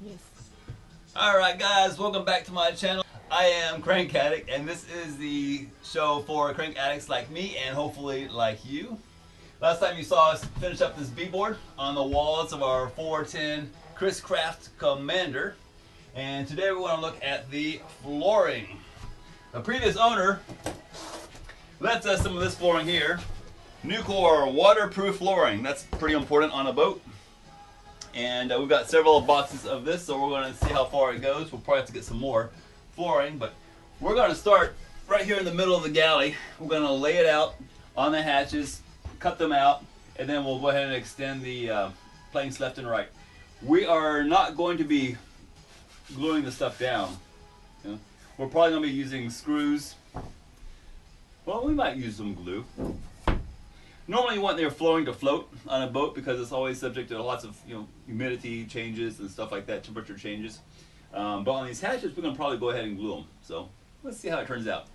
Yes. Alright guys, welcome back to my channel. I am Crank Addict, and this is the show for crank addicts like me and hopefully like you. Last time you saw us finish up this beadboard on the walls of our 410 Chris Craft Commander, and today we want to look at the flooring. The previous owner left us some of this flooring here. NuCore waterproof flooring. That's pretty important on a boat. And we've got several boxes of this, so we're going to see how far it goes. We'll probably have to get some more flooring, but we're going to start right here in the middle of the galley. We're going to lay it out on the hatches, cut them out, and then we'll go ahead and extend the planks left and right. We are not going to be gluing the stuff down. You know? We're probably going to be using screws. Well, we might use some glue. Normally you want their flooring to float on a boat because it's always subject to lots of humidity changes and stuff like that, temperature changes. But on these hatches we're going to probably go ahead and glue them. So let's see how it turns out.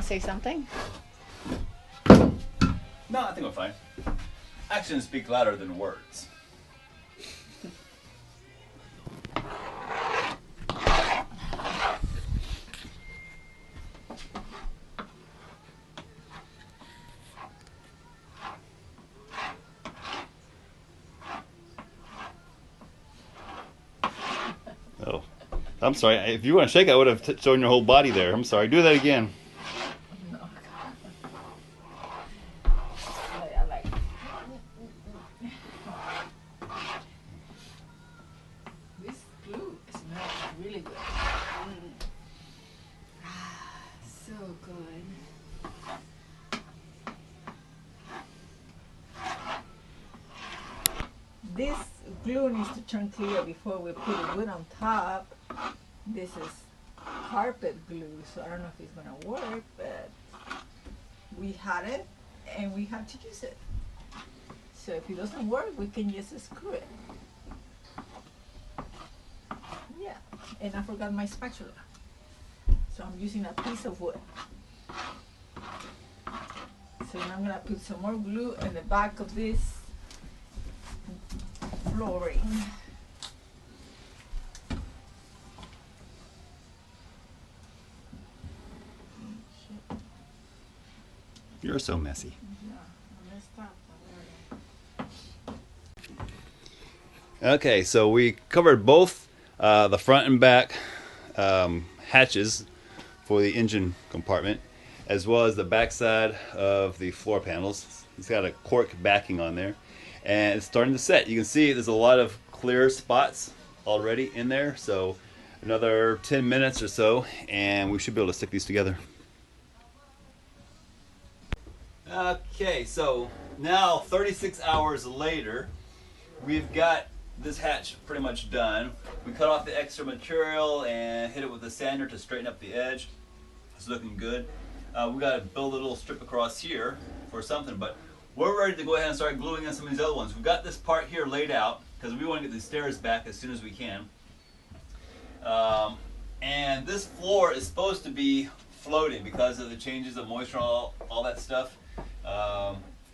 Say something? No, I think we're fine. Actions speak louder than words. Oh, I'm sorry. If you want to shake, I would have shown your whole body there. I'm sorry. Do that again. Really good. So good. This glue needs to turn clear before we put the wood on top. This is carpet glue, so I don't know if it's gonna work, but we had it and we have to use it. So if it doesn't work, we can just screw it. Yeah, and I forgot my spatula. So I'm using a piece of wood. So now I'm gonna put some more glue in the back of this flooring. You're so messy. Yeah, I messed up. Okay, so we covered both the front and back hatches for the engine compartment, as well as the back side of the floor panels. It's got a cork backing on there, and it's starting to set. You can see there's a lot of clear spots already in there, so another 10 minutes or so and we should be able to stick these together. Okay, so now 36 hours later, we've got this hatch pretty much done. We cut off the extra material and hit it with a sander to straighten up the edge. It's looking good. We got to build a little strip across here for something, but we're ready to go ahead and start gluing in some of these other ones. We've got this part here laid out because we want to get these stairs back as soon as we can. And this floor is supposed to be floating because of the changes of moisture and all that stuff.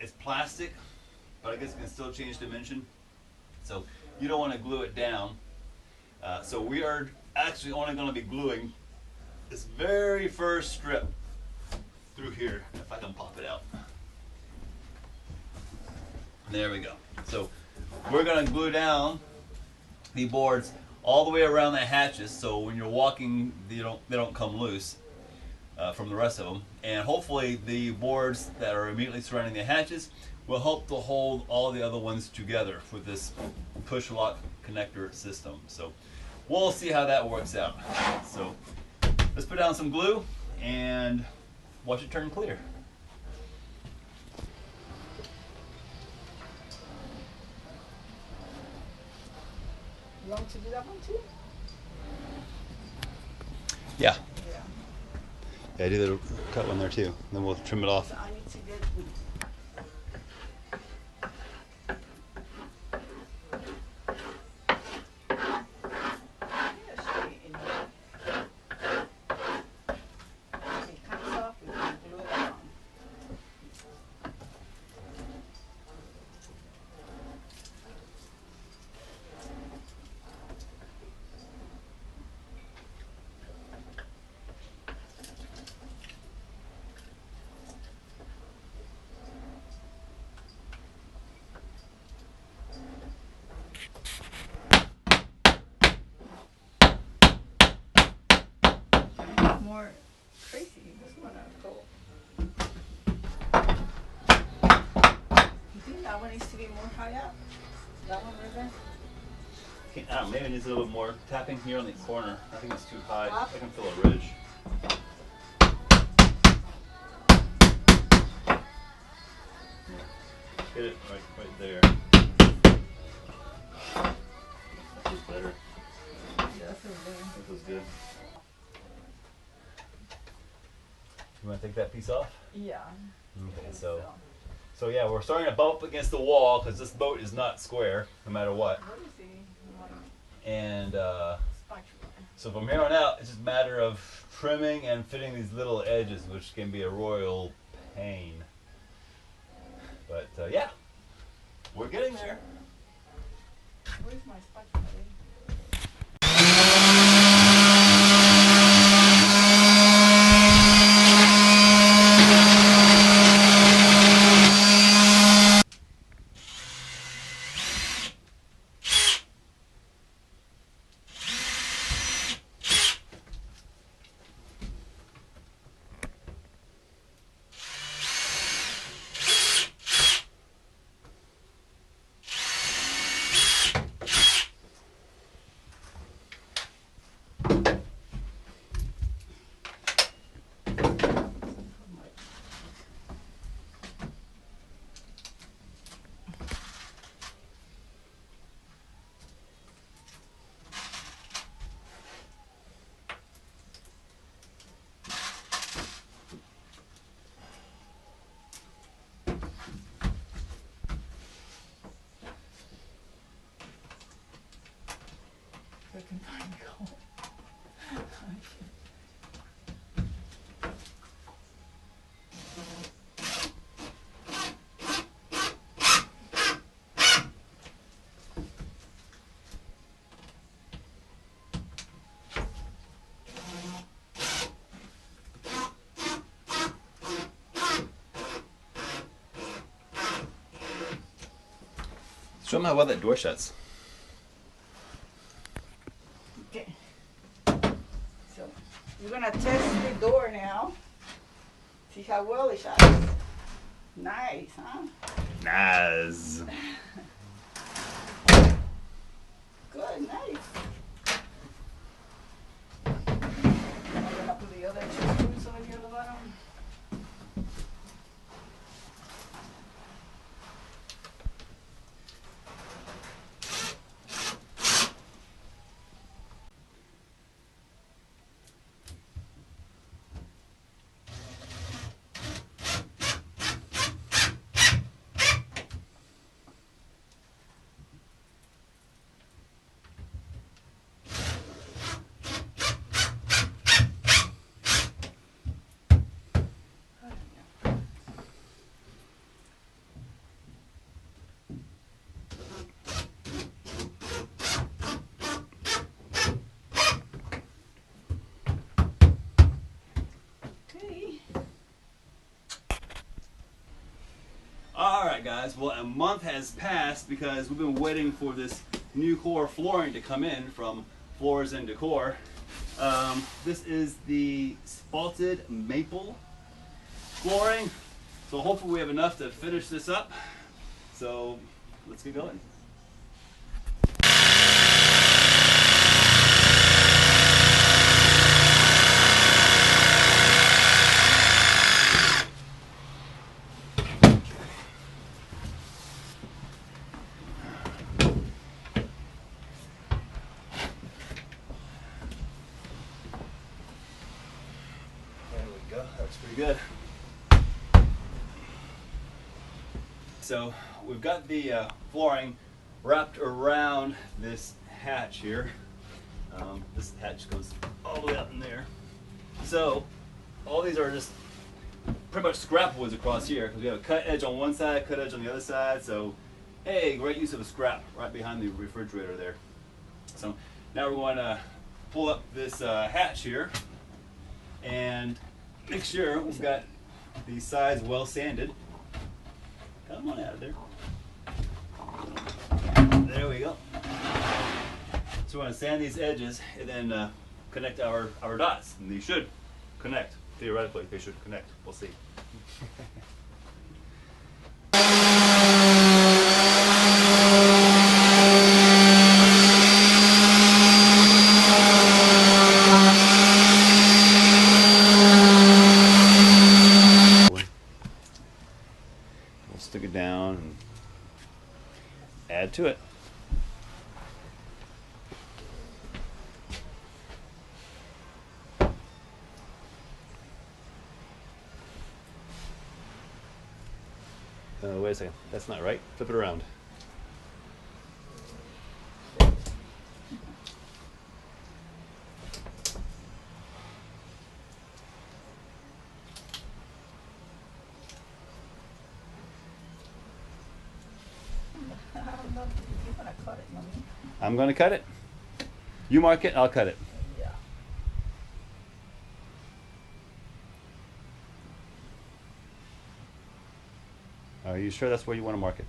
It's plastic, but I guess it can still change dimension. So you don't want to glue it down. So we are actually only going to be gluing this very first strip through here, if I can pop it out. There we go. So we're going to glue down the boards all the way around the hatches, so when you're walking, they don't come loose from the rest of them. And hopefully the boards that are immediately surrounding the hatches will help to hold all the other ones together with this push lock connector system. So we'll see how that works out. So let's put down some glue and watch it turn clear. want to do that one too? Yeah. Yeah. Yeah, do the cut one there too. Then we'll trim it off. So I need to get. More crazy. This one go. You think that one needs to be more high up? That one right there? I don't know, maybe it needs a little bit more tapping here on the corner. I think it's too high. Up? I can feel a ridge. Get it right there. That feels better. Yeah, that feels good. That feels good. You want to take that piece off? Yeah. Okay, so yeah, we're starting to bump against the wall because this boat is not square, no matter what. What is he? And Spatula. so from here on out, it's just a matter of trimming and fitting these little edges, which can be a royal pain. But yeah, we're getting there. Where's my spatula? I can find gold. Show them how well that door shuts. Okay. So we're gonna test the door now. See how well it shuts. Nice, huh? Nice. Good, nice. I'm gonna put the other two screws over here at the bottom. Alright guys, well a month has passed because we've been waiting for this NuCore flooring to come in from Floors and Decor. This is the spalted maple flooring, so hopefully we have enough to finish this up. So let's get going. good. So we've got the flooring wrapped around this hatch here. This hatch goes all the way up in there. So all these are just pretty much scrap woods across here, because we have a cut edge on one side, cut edge on the other side. So hey, great use of a scrap right behind the refrigerator there. So now we're going to pull up this hatch here and make sure we've got these sides well sanded. Come on out of there. There we go. So we're going to sand these edges and then connect our dots. And these should connect. Theoretically, they should connect. We'll see. We'll stick it down and add to it. Wait a second, that's not right. Flip it around. I'm going to cut it. You mark it, I'll cut it. Yeah. Are you sure that's where you want to mark it?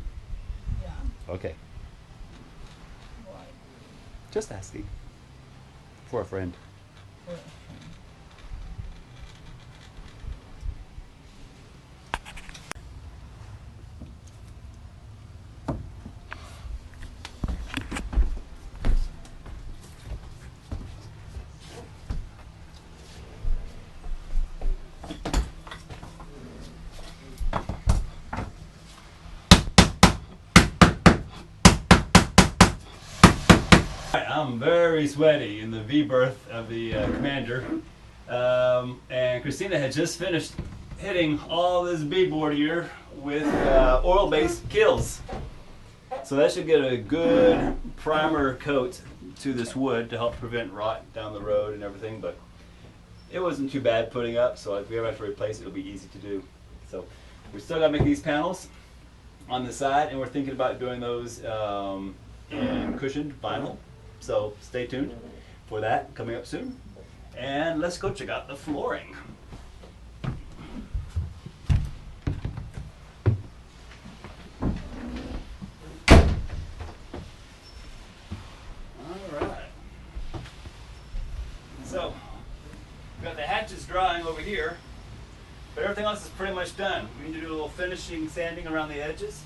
Yeah. Okay. Why? Just asking. For a friend. For a friend. I'm very sweaty in the V-berth of the Commander, and Christina had just finished hitting all this beadboard here with oil-based kills. So that should get a good primer coat to this wood to help prevent rot down the road and everything, but it wasn't too bad putting up, so if we ever have to replace it, it'll be easy to do. So we still gotta make these panels on the side, and we're thinking about doing those in cushioned vinyl. So stay tuned for that coming up soon. And let's go check out the flooring. Alright. So, we've got the hatches drying over here, but everything else is pretty much done. We need to do a little finishing sanding around the edges,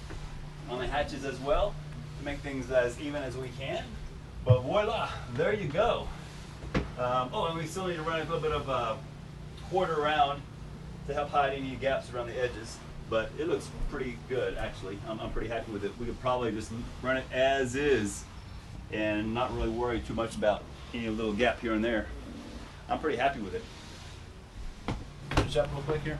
on the hatches as well, to make things as even as we can. But voila, there you go. Oh, and we still need to run a little bit of quarter round to help hide any gaps around the edges. But it looks pretty good, actually. I'm pretty happy with it. We could probably just run it as is and not really worry too much about any little gap here and there. I'm pretty happy with it. Finish up real quick here.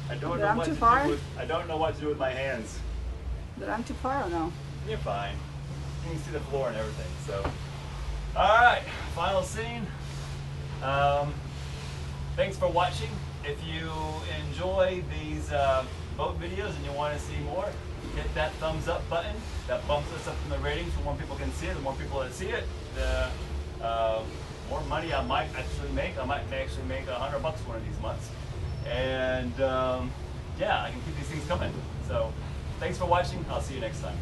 I don't know what to do with my hands. But I'm too far or no? You're fine. You can see the floor and everything. So, all right, final scene. Thanks for watching. If you enjoy these boat videos and you want to see more, hit that thumbs up button. That bumps us up in the ratings. The more people can see it, the more people that see it, the more money I might actually make. I might actually make $100 one of these months. And yeah, I can keep these things coming. So thanks for watching. I'll see you next time.